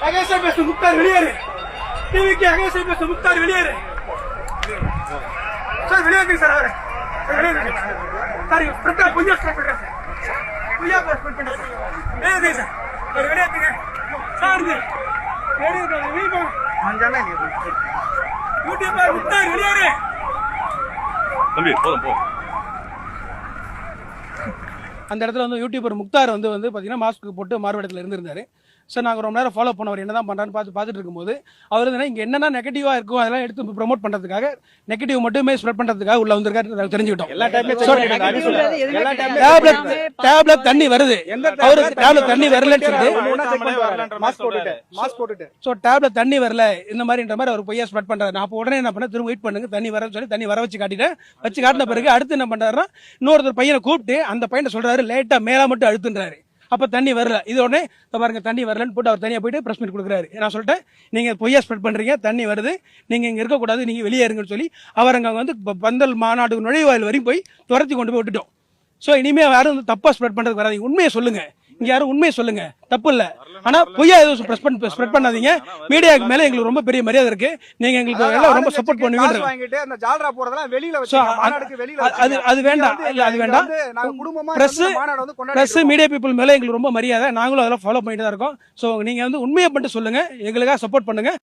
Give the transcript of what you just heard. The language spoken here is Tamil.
அகேசா பேச முக்தார் வெளியேறு. டிவிக்கு அகேசா பேச முக்தார் வெளியேறு. சார் வெளியேறுங்க சார் அவரு. வெளியேறுங்க சார். பிரச்சனை பொய்யா ஸ்டார்ட் பண்றேன் சார். பொய்யா ஸ்டார்ட் பண்றேன் சார். வெளியேறுங்க சார். வெளியேறுங்க சார். வெளியேறுங்க வெளியே அஞ்சானே யூடியூபர் முக்தார் வெளியேறு. தம்பி போதும் போ. அந்த இடத்துல வந்து யூடியூபர் முக்தார் வந்து பார்த்தீங்கன்னா மாஸ்க் போட்டு மார்வேடத்தில் இருந்திருந்தாரு. சார் நாங்கள் ரொம்ப நேரம் ஃபாலோ பண்ணவர் என்ன தான் பண்ணுறான்னு பார்த்துட்டு இருக்கும்போது அவர் வந்து இங்கே என்னென்ன நெகட்டிவாக இருக்கும் அதெல்லாம் எடுத்து ப்ரொமோட் பண்ணுறதுக்காக நெகட்டிவ் மட்டுமே ஸ்ப்ரெட் பண்ணுறதுக்காக உள்ள வந்திருக்காரு தெரிஞ்சுக்கிட்டோம். டேப்லெட் தண்ணி வருது, அவருக்கு டேப்லெட் தண்ணி வரலன்னு சொல்லிட்டு ஸோ டேப்லெட் தண்ணி வரல இந்த மாதிரின்ற மாதிரி அவர் பொய்யா ஸ்ப்ரெட் பண்ணுறாரு. நான் அப்போ உடனே என்ன பண்ணேன், திரும்ப வெயிட் பண்ணுங்க தண்ணி வரன்னு சொல்லி தண்ணி வர வச்சு காட்டிட்டேன். வச்சு காட்டின பிறகு அடுத்து என்ன பண்ணுறாருன்னா இன்னொருத்தர் பையனை கூப்பிட்டு அந்த பையனை சொல்றாரு லேட்டாக மேலே மட்டும் அழுத்துன்றாரு. அப்போ தண்ணி வரல. இது உடனே பாருங்க தண்ணி வரலன்னு போட்டு அவர் தனியாக போயிட்டு ப்ரெஸ் மீட் கொடுக்குறாரு. நான் சொல்லிட்டேன் நீங்கள் பொய்யா ஸ்ப்ரெட் பண்ணுறீங்க, தண்ணி வருது, நீங்கள் இங்கே இருக்கக்கூடாது, நீங்கள் வெளியே இருங்கன்னு சொல்லி அவர் அங்கே வந்து பந்தல் மாநாடு நுழைவாயில் வரையும் போய் துரத்தி கொண்டு போய் விட்டுட்டோம். ஸோ இனிமேல் யாரும் வந்து தப்பாக ஸ்ப்ரெட் பண்ணுறதுக்கு வராது. உண்மையை சொல்லுங்க, இங்கே யாரும் உண்மையை சொல்லுங்க, தப்பு இல்லை. ஆனால் பொய்யா எதுவும் ஸ்ப்ரெட் பண்ணாதீங்க. மீடியாவுக்கு மேலே எங்களுக்கு ரொம்ப பெரிய மரியாதை இருக்கு. நீங்க எங்களுக்கு எல்லாம் ரொம்ப சப்போர்ட் பண்ணுவீங்க. அது வேண்டாம், அது வேண்டாம். பிரஸ் மீடியா பீப்புள் மேலே எங்களுக்கு ரொம்ப மரியாதை. நாங்களும் அதெல்லாம் ஃபாலோ பண்ணிட்டு தான் இருக்கோம். ஸோ நீங்க வந்து உண்மையை மட்டும் சொல்லுங்க, எங்களுக்காக சப்போர்ட் பண்ணுங்க.